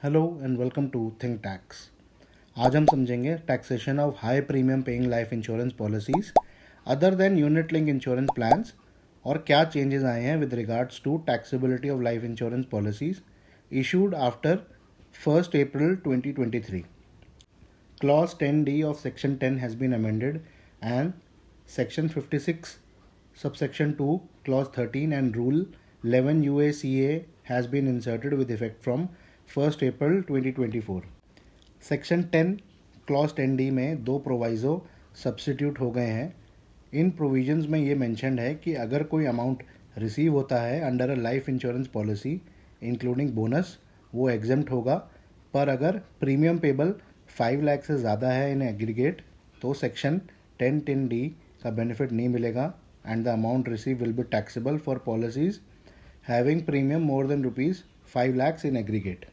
Hello and welcome to think tax. आज हम समझेंगे taxation of high premium paying life insurance policies other than unit link insurance plans और क्या changes आए हैं with regards to taxability of life insurance policies issued after 1st April 2023. Clause 10D of Section 10 has been amended and Section 56 subsection 2 Clause 13 and Rule 11 UACA has been inserted with effect from 1st April 2024. Section 10 clause 10D में दो प्रोवाइज़ो substitute हो गए हैं। इन provisions में ये mentioned है कि अगर कोई अमाउंट रिसीव होता है under a life insurance policy including bonus वो एग्जेम्प्ट होगा, पर अगर प्रीमियम पेबल 5 लाख से ज़्यादा है इन एग्रीगेट तो सेक्शन 10(10)D का बेनिफिट नहीं मिलेगा and the amount receive will be taxable for policies having premium more than ₹5 lakh in aggregate.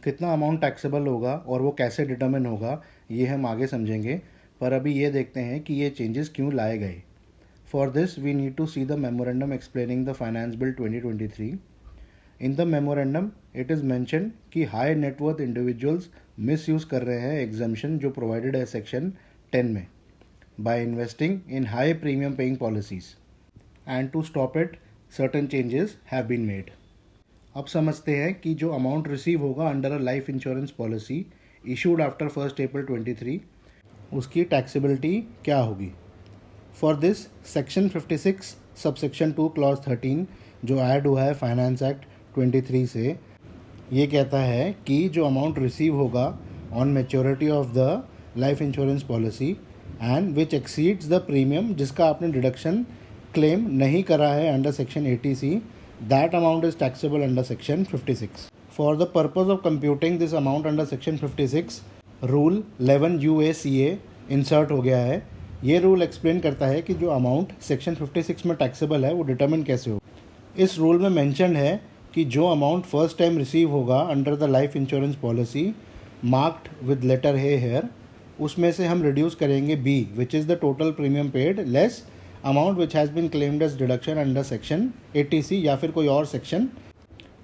कितना अमाउंट टैक्सेबल होगा और वो कैसे डिटर्मिन होगा ये हम आगे समझेंगे, पर अभी ये देखते हैं कि ये चेंजेस क्यों लाए गए। For this we need to see the memorandum explaining the finance bill 2023। In the memorandum it is mention कि high net worth individuals misuse कर रहे हैं एग्जम्पशन जो प्रोवाइडेड है सेक्शन 10 में by investing in high premium paying policies and to stop it certain changes have been made. अब समझते हैं कि जो अमाउंट रिसीव होगा under a life insurance policy issued after 1st April 23 उसकी टैक्सेबिलिटी क्या होगी। For this section 56 subsection 2 clause 13 जो ऐड हुआ है फाइनेंस एक्ट 23 से, ये कहता है कि जो अमाउंट रिसीव होगा on maturity of the life insurance policy and which exceeds the premium जिसका आपने डिडक्शन क्लेम नहीं करा है under section 80C, that amount is taxable under section 56. For the purpose of computing this amount under section 56, rule 11 UACA insert हो गया है। ये rule explain करता है कि जो अमाउंट सेक्शन 56 में टैक्सेबल है वो डिटर्मिन कैसे हो। इस रूल में मेंशन्ड है कि जो अमाउंट फर्स्ट टाइम रिसीव होगा under the life insurance policy marked with letter A here, उसमें से हम रिड्यूस करेंगे B which is the total premium paid less amount which has been claimed as deduction under section 80C या फिर कोई और section.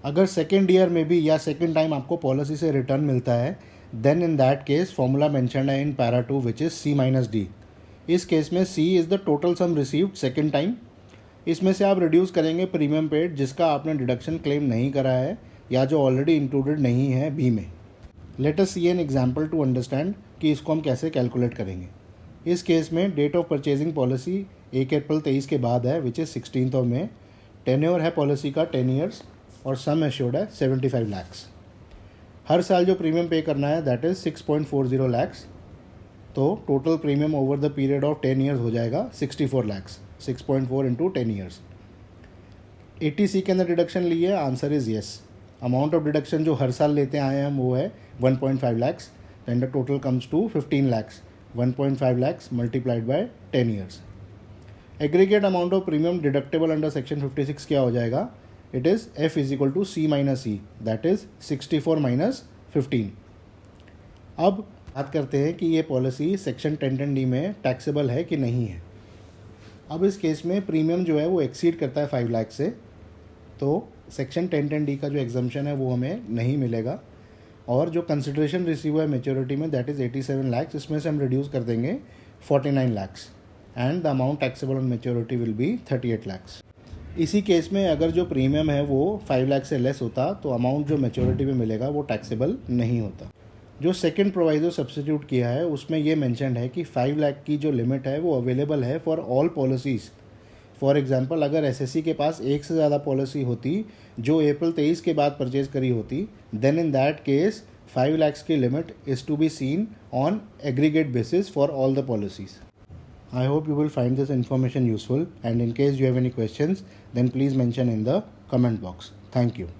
अगर सेकेंड ईयर में भी या सेकेंड टाइम आपको पॉलिसी से रिटर्न मिलता है then in that case formula mentioned है in para 2 which is C-D। इस केस में C is the total sum received second time. इसमें से आप रिड्यूस करेंगे प्रीमियम पेड जिसका आपने डिडक्शन क्लेम नहीं करा है या जो ऑलरेडी इंक्लूडेड नहीं है B में। Let us see an example to understand कि इसको हम कैसे कैलकुलेट करेंगे। इस केस में date of purchasing policy 1 April 23 के बाद है विच इज़ 16 मई। टेन्योर है पॉलिसी का 10 ईयर्स और सम एश्योर्ड है 75 लाख्स। हर साल जो प्रीमियम पे करना है दैट इज़ 6.40 लाख्स। तो total premium over the period of 10 years हो जाएगा 64 लाख्स। 6.4 into 10 years. 80C के अंदर डिडक्शन लिए, answer is yes. Amount of deduction जो हर साल लेते आए हैं हम वो है 1.5 lakhs and the total comes to 15 lakhs. 1.5 lakhs multiplied by 10 years. Aggregate amount of premium deductible under section 56 क्या हो जाएगा? It is F is equal to C minus E, that is 64 minus 15. अब बात करते हैं कि ये पॉलिसी सेक्शन 10(10)D में टैक्सेबल है कि नहीं है। अब इस केस में प्रीमियम जो है वो एक्सीड करता है 5 लाख से, तो सेक्शन 10(10)D का जो एग्जम्पशन है वो हमें नहीं मिलेगा और जो कंसिडरेशन रिसीव है मेच्योरिटी में दैट इज़ 87 लाख्स, इसमें से हम रिड्यूस कर देंगे 49 lakhs and the amount taxable on maturity will be 38 lakhs. इसी केस में अगर जो प्रीमियम है वो 5 लाख से लेस होता तो अमाउंट जो मेच्योरिटी में मिलेगा वो टैक्सेबल नहीं होता। जो सेकेंड प्रोवाइजर सब्स्टिट्यूट किया है उसमें ये मैंशनड है कि 5 लाख की जो लिमिट है वो अवेलेबल है for all policies. For example अगर SSC के पास एक से ज़्यादा पॉलिसी होती जो अप्रैल 23 के बाद परचेज करी होती then in that case 5 lakhs की limit is to be seen on aggregate basis for all the policies. I hope you will find this information useful and in case you have any questions then please mention in the comment box. Thank you.